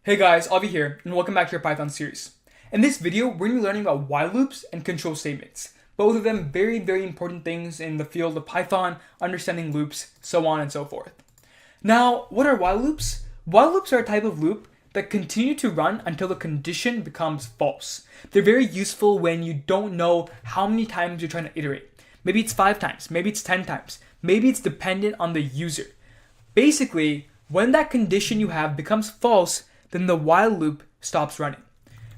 Hey guys, Avi here, and welcome back to your Python series. In this video, we're going to be learning about while loops and control statements. Both of them very important things in the field of Python, understanding loops, so on and so forth. Now, what are while loops? While loops are a type of loop that continue to run until the condition becomes false. They're very useful when you don't know how many times you're trying to iterate. Maybe it's 5 times, maybe it's 10 times, maybe it's dependent on the user. Basically, when that condition you have becomes false, then the while loop stops running.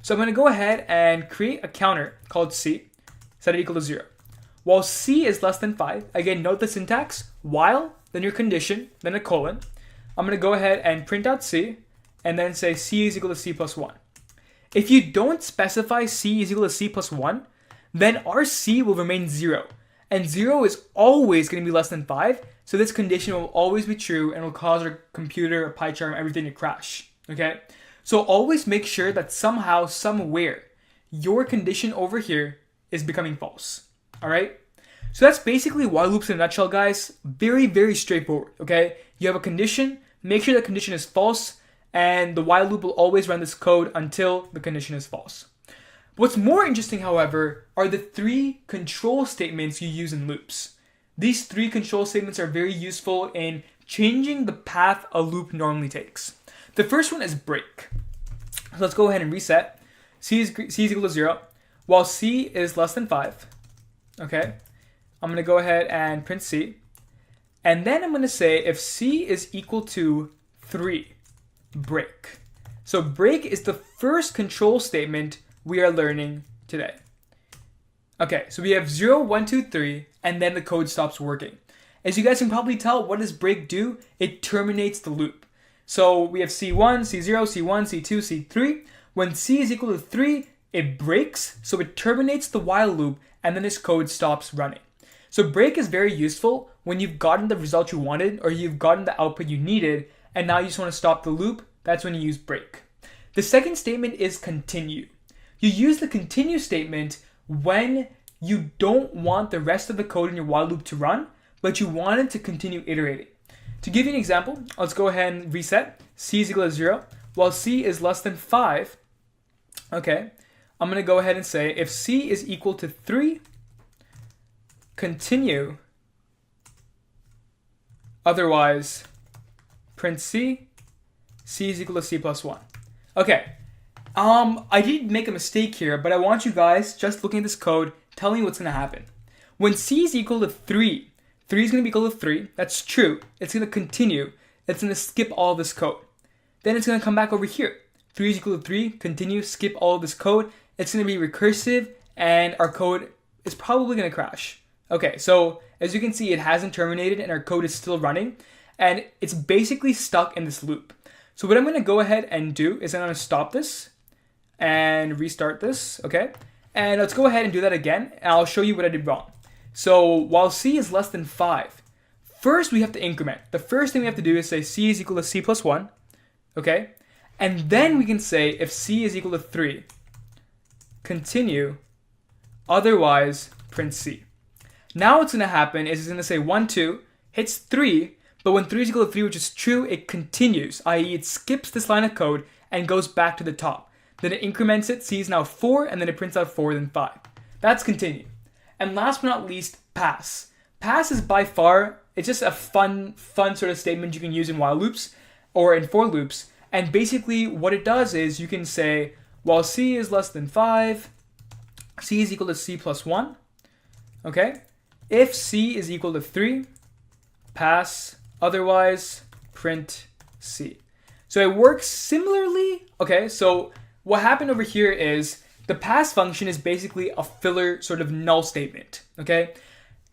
So I'm going to go ahead and create a counter called c, set it equal to 0. While c is less than 5, again, note the syntax, while, then your condition, then a colon. I'm going to go ahead and print out c, and then say c is equal to c plus 1. If you don't specify c is equal to c plus 1, then our c will remain 0. And 0 is always going to be less than 5, so this condition will always be true and will cause our computer, our PyCharm, everything to crash. Okay? So always make sure that somehow, somewhere, your condition over here is becoming false. Alright? So that's basically while loops in a nutshell, guys. Very straightforward. Okay? You have a condition, make sure the condition is false, and the while loop will always run this code until the condition is false. What's more interesting, however, are the 3 control statements you use in loops. These 3 control statements are very useful in changing the path a loop normally takes. The first one is break. So let's go ahead and reset. C is equal to 0, while c is less than 5. Okay, I'm going to go ahead and print c. And then I'm going to say if c is equal to 3, break. So break is the first control statement we are learning today. Okay, so we have 0, 1, 2, 3, and then the code stops working. As you guys can probably tell, what does break do? It terminates the loop. So we have C1, C0, C1, C2, C3. When C is equal to 3, it breaks, so it terminates the while loop, and then this code stops running. So break is very useful when you've gotten the result you wanted, or you've gotten the output you needed, and now you just want to stop the loop. That's when you use break. The second statement is continue. You use the continue statement when you don't want the rest of the code in your while loop to run, but you want it to continue iterating. To give you an example, let's go ahead and reset. C is equal to 0, while c is less than 5. Okay, I'm going to go ahead and say if c is equal to 3, continue, otherwise print c is equal to c plus 1. Okay, I did make a mistake here, but I want you guys, just looking at this code, tell me what's going to happen. When c is equal to 3 is going to be equal to 3. That's true. It's going to continue. It's going to skip all of this code. Then it's going to come back over here. 3 is equal to 3. Continue. Skip all of this code. It's going to be recursive, and our code is probably going to crash. Okay, so as you can see, it hasn't terminated, and our code is still running, and it's basically stuck in this loop. So what I'm going to go ahead and do is I'm going to stop this and restart this. Okay, and let's go ahead and do that again, and I'll show you what I did wrong. So while c is less than 5, first we have to increment. The first thing we have to do is say c is equal to c plus 1, okay? And then we can say if c is equal to 3, continue, otherwise print c. Now what's going to happen is it's going to say 1, 2, hits 3, but when 3 is equal to 3, which is true, it continues, i.e. it skips this line of code and goes back to the top. Then it increments it, c is now 4, and then it prints out 4, then 5. That's continue. And last but not least, pass. Pass is by far, it's just a fun sort of statement you can use in while loops or in for loops. And basically what it does is you can say, while c is less than 5, c is equal to c plus 1. Okay? If c is equal to 3, pass, otherwise print c. So it works similarly. Okay, so what happened over here is the pass function is basically a filler sort of null statement, okay?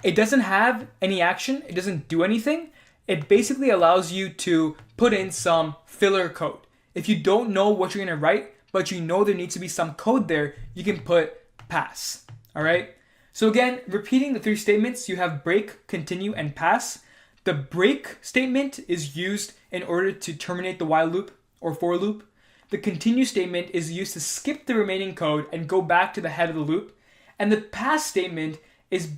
It doesn't have any action. It doesn't do anything. It basically allows you to put in some filler code. If you don't know what you're going to write, but you know there needs to be some code there, you can put pass, all right? So again, repeating the 3 statements, you have break, continue, and pass. The break statement is used in order to terminate the while loop or for loop. The continue statement is used to skip the remaining code and go back to the head of the loop. And the pass statement is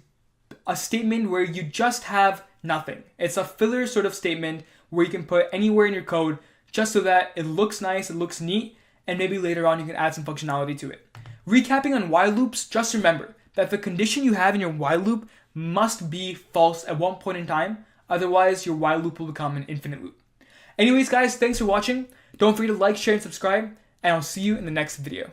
a statement where you just have nothing. It's a filler sort of statement where you can put anywhere in your code just so that it looks nice, it looks neat, and maybe later on you can add some functionality to it. Recapping on while loops, just remember that the condition you have in your while loop must be false at one point in time, otherwise your while loop will become an infinite loop. Anyways guys, thanks for watching. Don't forget to like, share, and subscribe, and I'll see you in the next video.